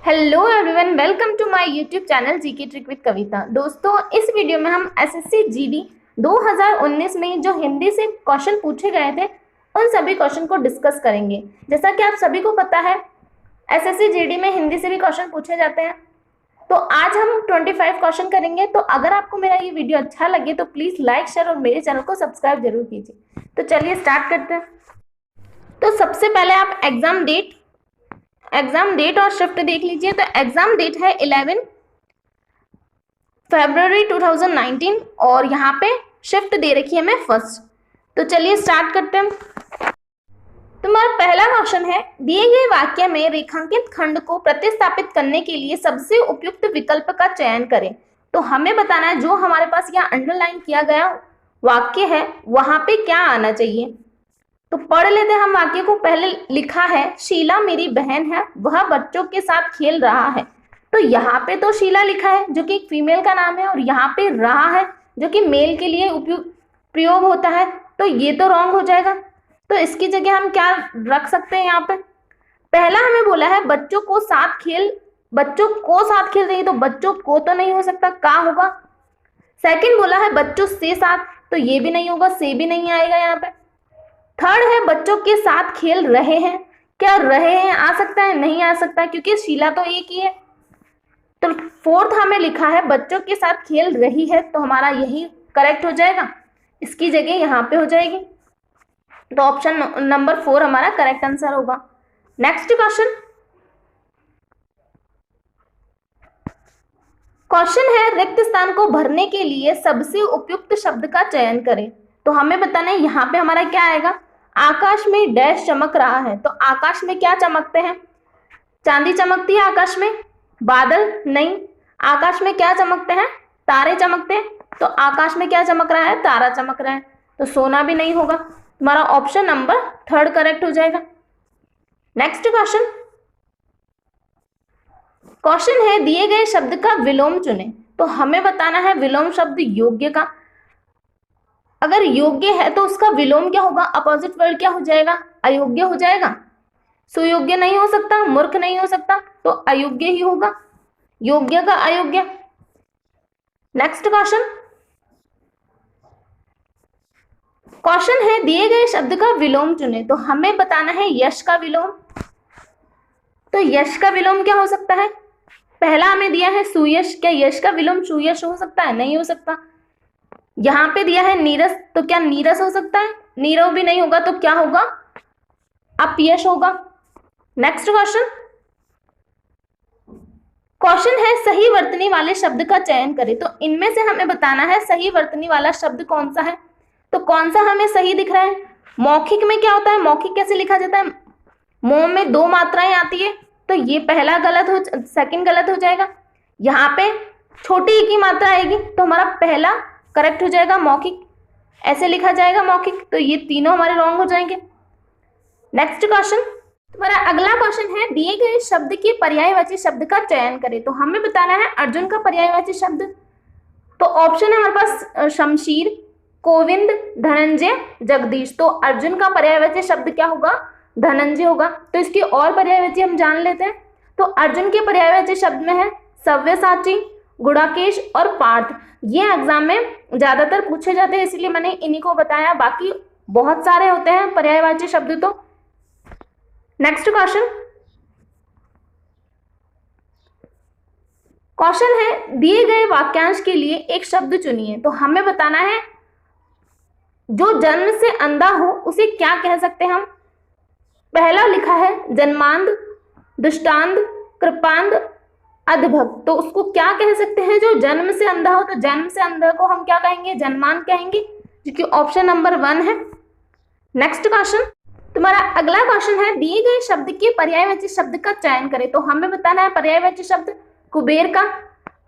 Hello everyone, welcome to my YouTube channel GK trick with Kavita. दोस्तों, इस video में हम एसएससी जीडी 2019 में जो हिंदी से क्वेश्चन पूछे गए थे उन सभी क्वेश्चन को डिस्कस करेंगे। जैसा कि आप सभी को पता है, एसएससी जीडी में हिंदी से भी क्वेश्चन पूछे जाते हैं। तो आज हम 25 क्वेश्चन करेंगे। तो अगर आपको मेरा ये वीडियो अच्छा लगे तो प्लीज़ लाइक, शेयर और मेरे चैनल को सब्सक्राइब जरूर कीजिए। तो चलिए स्टार्ट करते हैं। तो सबसे पहले आप एग्जाम डेट और शिफ्ट देख लीजिए। तो एग्जाम डेट है 11 फरवरी 2019 और यहाँ पे शिफ्ट दे रखी है मैं फर्स्ट। तो चलिए स्टार्ट करते हैं। तुम्हारा पहला क्वेश्चन है, दिए गए वाक्य में रेखांकित खंड को प्रतिस्थापित करने के लिए सबसे उपयुक्त विकल्प का चयन करें। तो हमें बताना है जो हमारे पास यहाँ अंडरलाइन किया गया वाक्य है वहां पे क्या आना चाहिए। तो पढ़ लेते हैं हम वाक्य को। पहले लिखा है, शीला मेरी बहन है, वह बच्चों के साथ खेल रहा है। तो यहाँ पे तो शीला लिखा है जो कि एक फीमेल का नाम है, और यहाँ पे रहा है जो कि मेल के लिए प्रयोग होता है। तो ये तो रॉन्ग हो जाएगा। तो इसकी जगह हम क्या रख सकते हैं? यहाँ पे पहला हमें बोला है बच्चों को साथ खेल रही, तो बच्चों को तो नहीं हो सकता, का होगा। सेकंड बोला है बच्चों से साथ, तो ये भी नहीं होगा, से भी नहीं आएगा यहाँ पे। थर्ड है बच्चों के साथ खेल रहे हैं, क्या रहे हैं आ सकता है? नहीं आ सकता, क्योंकि शीला तो एक ही है। तो फोर्थ हमें लिखा है बच्चों के साथ खेल रही है, तो हमारा यही करेक्ट हो जाएगा, इसकी जगह यहाँ पे हो जाएगी। तो ऑप्शन नंबर 4 हमारा करेक्ट आंसर होगा। नेक्स्ट क्वेश्चन है, रिक्त स्थान को भरने के लिए सबसे उपयुक्त शब्द का चयन करें। तो हमें बताना है यहाँ पे हमारा क्या आएगा। आकाश में डैश चमक रहा है, तो आकाश में क्या चमकते हैं? चांदी चमकती है आकाश में, बादल नहीं। आकाश में क्या चमकते हैं? तारे चमकते हैं। तो आकाश में क्या चमक रहा है? तारा चमक रहा है। तो सोना भी नहीं होगा, हमारा ऑप्शन नंबर 3 करेक्ट हो जाएगा। नेक्स्ट क्वेश्चन है, दिए गए शब्द का विलोम चुनें। तो हमें बताना है विलोम शब्द योग्य का। अगर योग्य है तो उसका विलोम क्या होगा? अपोजिट वर्ड क्या हो जाएगा? अयोग्य हो जाएगा। सुयोग्य नहीं हो सकता, मूर्ख नहीं हो सकता, तो अयोग्य ही होगा, योग्य का अयोग्य। नेक्स्ट क्वेश्चन है, दिए गए शब्द का विलोम चुने। तो हमें बताना है यश का विलोम। तो यश का विलोम क्या हो सकता है? पहला हमें दिया है सुयश, क्या यश का विलोम सुयश हो सकता है? नहीं हो सकता। यहाँ पे दिया है नीरस, तो क्या नीरस हो सकता है? नीरव भी नहीं होगा, तो क्या होगा? अपयश होगा। नेक्स्ट क्वेश्चन है, सही वर्तनी वाले शब्द का चयन करें। तो इनमें से हमें बताना है सही वर्तनी वाला शब्द कौन सा है। तो कौन सा हमें सही दिख रहा है? मौखिक में क्या होता है? मौखिक कैसे लिखा जाता है? मोह में 2 मात्राएं आती है, तो ये पहला सेकंड गलत हो जाएगा। यहाँ पे छोटी एक ही मात्रा आएगी, तो हमारा पहला करेक्ट हो जाएगा, मौखिक ऐसे लिखा जाएगा मौखिक। तो ये तीनों हमारे रॉन्ग हो जाएंगे। नेक्स्ट तुम्हारा अगला क्वेश्चन है, दिए गए शब्द के पर्यायवाची शब्द का चयन करें। तो हमें बताना है अर्जुन का पर्यायवाची शब्द। तो ऑप्शन है हमारे पास शमशीर, गोविंद, धनंजय, जगदीश। तो अर्जुन का पर्यायवाची शब्द क्या होगा? धनंजय होगा। तो इसकी और पर्यायवाची हम जान लेते हैं। तो अर्जुन के पर्यायवाची शब्द में है सव्यसाची, गुणाकेश और पार्थ। ये एग्जाम में ज्यादातर पूछे जाते हैं, इसलिए मैंने इन्हीं को बताया, बाकी बहुत सारे होते हैं पर्यायवाची शब्द। तो नेक्स्ट क्वेश्चन है, दिए गए वाक्यांश के लिए एक शब्द चुनिए। तो हमें बताना है जो जन्म से अंधा हो उसे क्या कह सकते हैं हम। पहला लिखा है जन्मांध, दृष्टांत, कृपांध, अधभक्त। तो उसको क्या कह सकते हैं? जो जन्म से अंधा हो, तो जन्म से अंधा को हम क्या कहेंगे? जन्मांध कहेंगे, जो कि ऑप्शन नंबर 1 है। नेक्स्ट तुम्हारा अगला क्वेश्चन है, दिए गए शब्द के पर्यायवाची शब्द का चयन करें। तो हमें बताना है पर्यायवाची शब्द कुबेर का।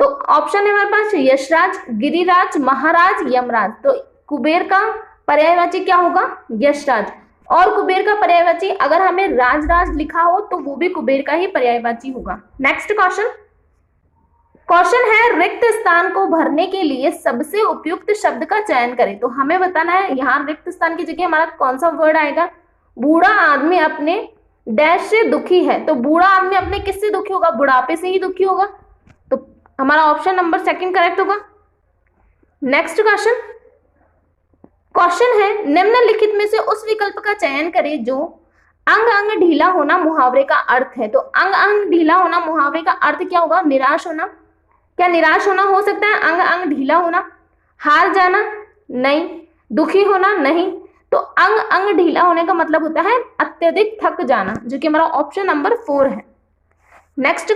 तो ऑप्शन है हमारे पास यशराज, गिरिराज, महाराज, यमराज। तो कुबेर का पर्यायवाची क्या होगा? यशराज। और कुबेर का पर्यायवाची अगर हमें राजराज लिखा हो तो वो भी कुबेर का ही पर्यायवाची होगा। नेक्स्ट क्वेश्चन है, रिक्त स्थान को भरने के लिए सबसे उपयुक्त शब्द का चयन करें। तो हमें बताना है यहाँ रिक्त स्थान की जगह हमारा कौन सा वर्ड आएगा। बूढ़ा आदमी अपने डैश से दुखी है, तो बूढ़ा आदमी अपने किससे दुखी होगा? बुढ़ापे से ही दुखी होगा। तो हमारा ऑप्शन नंबर सेकंड करेक्ट होगा। नेक्स्ट क्वेश्चन है, निम्नलिखित में से उस विकल्प का चयन करें जो अंग अंग ढीला होना मुहावरे का अर्थ है। तो अंग अंग ढीला होना मुहावरे का अर्थ क्या होगा? निराश होना। क्या निराश होना हो सकता है अंग अंग ढीला होना? हार जाना? नहीं। दुखी होना? नहीं। तो अंग अंग ढीला होने का मतलब होता है अत्यधिक थक जाना, जो कि हमारा ऑप्शन नंबर 4 है। नेक्स्ट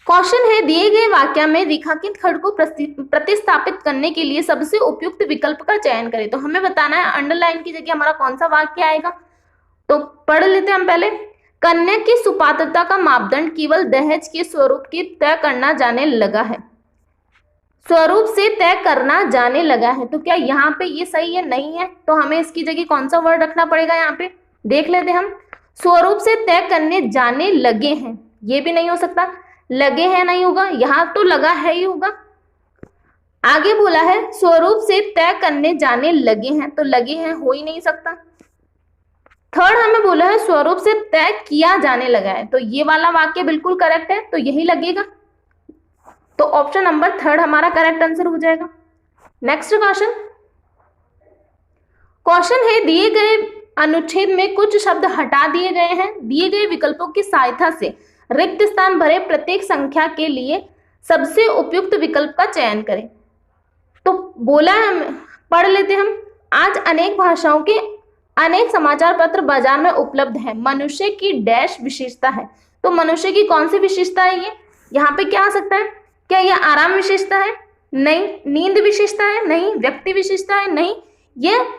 क्वेश्चन है, दिए गए वाक्य में रेखांकित खंड को प्रतिस्थापित करने के लिए सबसे उपयुक्त विकल्प का चयन करें। तो हमें बताना है अंडरलाइन की जगह हमारा कौन सा वाक्य आएगा। तो पढ़ लेते हैं हम पहले। कन्या की सुपात्रता का मापदंड केवल दहेज के स्वरूप की तय करना जाने लगा है। स्वरूप से तय करना जाने लगा है, तो क्या यहाँ पे ये सही है? नहीं है। तो हमें इसकी जगह कौन सा वर्ड रखना पड़ेगा? यहाँ पे देख लेते हैं हम। स्वरूप से तय करने जाने लगे हैं, ये भी नहीं हो सकता। लगे हैं नहीं होगा, यहाँ तो लगा है ही होगा। आगे बोला है स्वरूप से तय करने जाने लगे हैं, तो लगे हैं हो ही नहीं सकता। थर्ड हमें बोला है स्वरूप से तय किया जाने लगा है, तो ये वाला वाक्य बिल्कुल करेक्ट है, तो यही लगेगा। तो ऑप्शन नंबर 3 हमारा करेक्ट आंसर हो जाएगा। नेक्स्ट क्वेश्चन है, दिए गए अनुच्छेद में कुछ शब्द हटा दिए गए हैं। दिए गए विकल्पों की सहायता से रिक्त स्थान भरे प्रत्येक संख्या के लिए सबसे उपयुक्त विकल्प का चयन करें। तो बोला है, पढ़ लेते हम। आज अनेक भाषाओं के अनेक समाचार पत्र बाजार में उपलब्ध है। मनुष्य की डैश विशेषता है। तो मनुष्य की कौन सी विशेषता है ये? यहाँ पे क्या आ सकता है? क्या यह आराम विशेषता है? नहीं। नींद विशेषता है? नहीं। व्यक्ति विशेषता है? नहीं। यह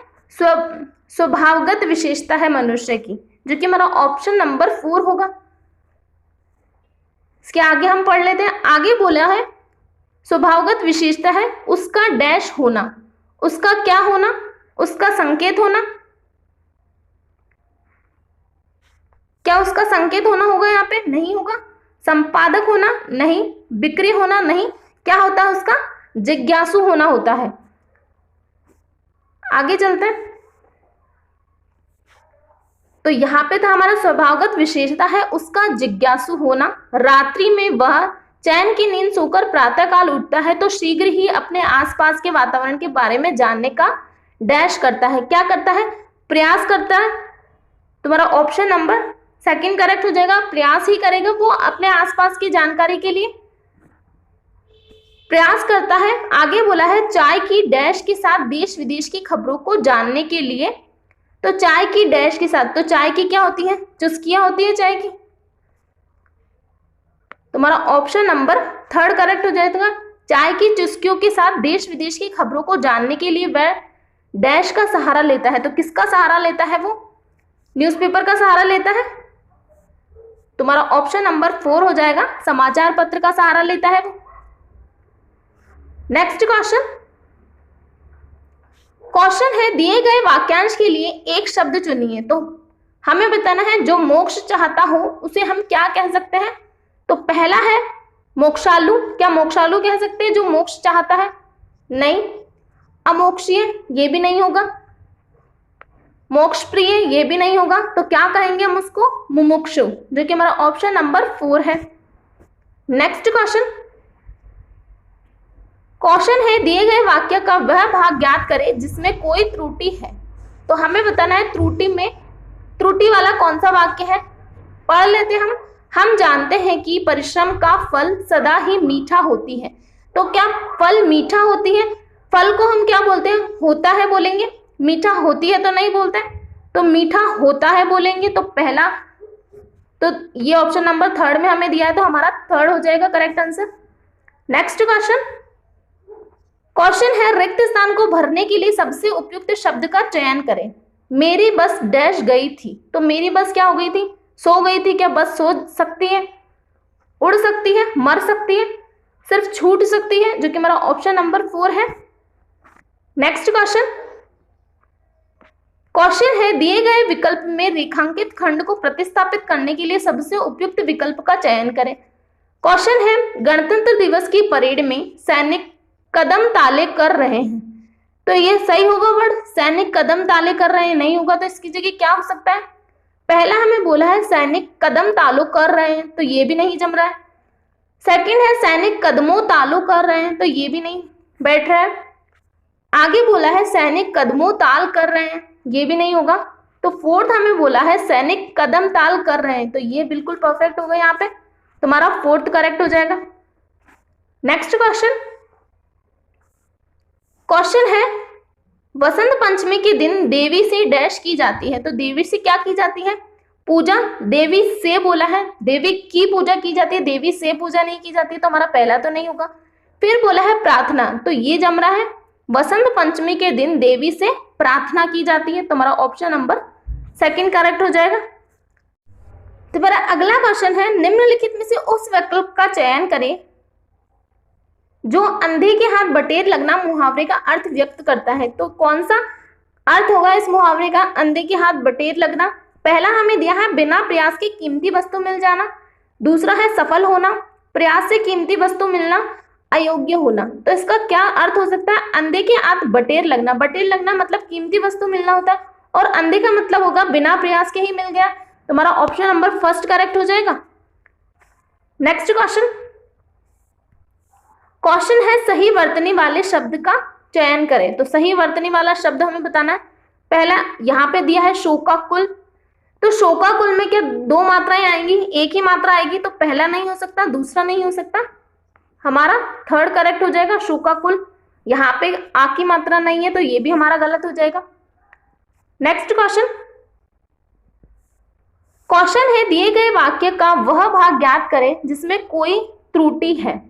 स्वभावगत विशेषता है मनुष्य की, जो कि हमारा ऑप्शन नंबर 4 होगा। इसके आगे हम पढ़ लेते हैं। आगे बोला है स्वभावगत विशेषता है उसका डैश होना। उसका क्या होना? उसका संकेत होना। क्या उसका संकेत होना होगा? यहाँ पे नहीं होगा। संपादक होना? नहीं। बिक्री होना? नहीं। क्या होता है उसका? जिज्ञासु होना होता है। आगे चलते हैं। तो यहाँ पे था हमारा स्वभावगत विशेषता है उसका जिज्ञासु होना। रात्रि में वह चैन की नींद सोकर प्रातःकाल उठता है तो शीघ्र ही अपने आसपास के वातावरण के बारे में जानने का डैश करता है। क्या करता है? प्रयास करता है। तुम्हारा ऑप्शन नंबर 2 करेक्ट हो जाएगा। प्रयास ही करेगा वो अपने आसपास की जानकारी के लिए प्रयास करता है। आगे बोला है चाय की डैश के साथ देश विदेश की खबरों को जानने के लिए। तो चाय की डैश के साथ, तो चाय की क्या होती है? चुस्कियां होती है चाय की। तुम्हारा ऑप्शन नंबर 3 करेक्ट हो जाएगा। चाय की चुस्कियों के साथ देश विदेश की खबरों को जानने के लिए वह डैश का सहारा लेता है। तो किसका सहारा लेता है वो? न्यूज़पेपर का सहारा लेता है। तुम्हारा ऑप्शन नंबर 4 हो जाएगा। समाचार पत्र का सहारा लेता है वो। नेक्स्ट क्वेश्चन है, दिए गए वाक्यांश के लिए एक शब्द चुनिए। तो हमें बताना है जो मोक्ष चाहता हो उसे हम क्या कह सकते हैं। तो पहला है मोक्षालु। क्या मोक्षालु कह सकते हैं जो मोक्ष चाहता है? नहीं। अमोक्षीय, ये भी नहीं होगा। मोक्ष प्रिय, ये भी नहीं होगा। तो क्या कहेंगे हम उसको? मुमुक्षु, जो कि हमारा ऑप्शन नंबर 4 है। नेक्स्ट क्वेश्चन है, दिए गए वाक्य का वह भाग ज्ञात करें जिसमें कोई त्रुटि है। तो हमें बताना है त्रुटि वाला कौन सा वाक्य है। पढ़ लेते हैं हम जानते हैं कि परिश्रम का फल सदा ही मीठा होती है। तो क्या फल मीठा होती है? फल को हम क्या बोलते हैं? होता है बोलेंगे। मीठा होती है तो नहीं बोलते, तो मीठा होता है बोलेंगे। तो पहला, तो ये ऑप्शन नंबर 3 में हमें दिया है, तो हमारा 3 हो जाएगा करेक्ट आंसर। नेक्स्ट क्वेश्चन है, रिक्त स्थान को भरने के लिए सबसे उपयुक्त शब्द का चयन करें। मेरी बस डैश गई थी। तो मेरी बस क्या हो गई थी? सो गई थी। क्या बस सो सकती है? उड़ सकती है? मर सकती है? सिर्फ छूट सकती है, जो कि हमारा ऑप्शन नंबर 4 है। नेक्स्ट क्वेश्चन है, दिए गए विकल्प में रेखांकित खंड को प्रतिस्थापित करने के लिए सबसे उपयुक्त विकल्प का चयन करें। क्वेश्चन है, गणतंत्र दिवस की परेड में सैनिक कदम ताले कर रहे हैं। तो ये सही होगा वर्ड? सैनिक कदम ताले कर रहे हैं नहीं होगा, तो इसकी जगह क्या हो सकता है? पहला हमें बोला है सैनिक कदम तालु कर रहे हैं, तो ये भी नहीं जम रहा है। सेकंड है सैनिक कदमों तालु कर रहे हैं, तो ये भी नहीं बैठ रहा है। आगे बोला है सैनिक कदमों ताल कर रहे हैं, ये भी नहीं होगा। तो फोर्थ हमें बोला है सैनिक कदम ताल कर रहे हैं, तो ये बिल्कुल परफेक्ट होगा। यहाँ पे तुम्हारा फोर्थ करेक्ट हो जाएगा। नेक्स्ट क्वेश्चन है वसंत पंचमी के दिन देवी से डैश की जाती है, तो देवी से क्या की जाती है? पूजा। देवी से बोला है, देवी की पूजा की जाती है, देवी से पूजा नहीं की जाती, तो हमारा पहला तो नहीं होगा। फिर बोला है प्रार्थना, तो ये जम रहा है। वसंत पंचमी के दिन देवी से प्रार्थना की जाती है, तो हमारा ऑप्शन नंबर सेकंड करेक्ट हो जाएगा। तो मेरा अगला क्वेश्चन है निम्नलिखित में से उस विकल्प का चयन करें जो अंधे के हाथ बटेर लगना मुहावरे का अर्थ व्यक्त करता है। तो कौन सा अर्थ होगा इस मुहावरे का, अंधे के हाथ बटेर लगना? पहला हमें दिया है बिना प्रयास की कीमती वस्तु मिल जाना, दूसरा है सफल होना, प्रयास से कीमती वस्तु मिलना, अयोग्य होना। तो इसका क्या अर्थ हो सकता है? अंधे के हाथ बटेर लगना, बटेर लगना मतलब कीमती वस्तु मिलना होता है, और अंधे का मतलब होगा बिना प्रयास के ही मिल गया। तो हमारा ऑप्शन नंबर फर्स्ट करेक्ट हो जाएगा। नेक्स्ट क्वेश्चन है सही वर्तनी वाले शब्द का चयन करें। तो सही वर्तनी वाला शब्द हमें बताना है। पहला यहाँ पे दिया है शोकाकुल, तो शोकाकुल में क्या दो मात्राएं आएंगी? एक ही मात्रा आएगी, तो पहला नहीं हो सकता, दूसरा नहीं हो सकता, हमारा थर्ड करेक्ट हो जाएगा शोकाकुल। यहाँ पे आ की मात्रा नहीं है, तो ये भी हमारा गलत हो जाएगा। नेक्स्ट क्वेश्चन है दिए गए वाक्य का वह भाग ज्ञात करें जिसमें कोई त्रुटि है।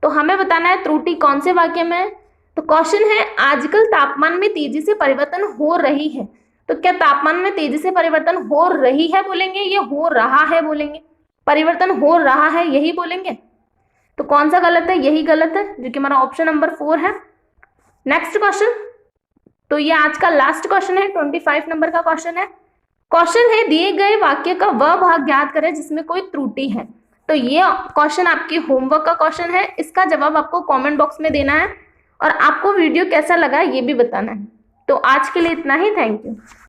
तो हमें बताना है त्रुटि कौन से वाक्य में है। तो क्वेश्चन है आजकल तापमान में तेजी से परिवर्तन हो रही है, तो क्या तापमान में तेजी से परिवर्तन हो रही है बोलेंगे, ये हो रहा है बोलेंगे? परिवर्तन हो रहा है यही बोलेंगे, तो कौन सा गलत है? यही गलत है, जो कि हमारा ऑप्शन नंबर 4 है। नेक्स्ट क्वेश्चन, तो ये आज का लास्ट क्वेश्चन है, 25 नंबर का क्वेश्चन है। क्वेश्चन है दिए गए वाक्य का वह भाग ज्ञात करें जिसमें कोई त्रुटि है। तो ये क्वेश्चन आपके होमवर्क का क्वेश्चन है, इसका जवाब आपको कमेंट बॉक्स में देना है, और आपको वीडियो कैसा लगा ये भी बताना है। तो आज के लिए इतना ही, थैंक यू।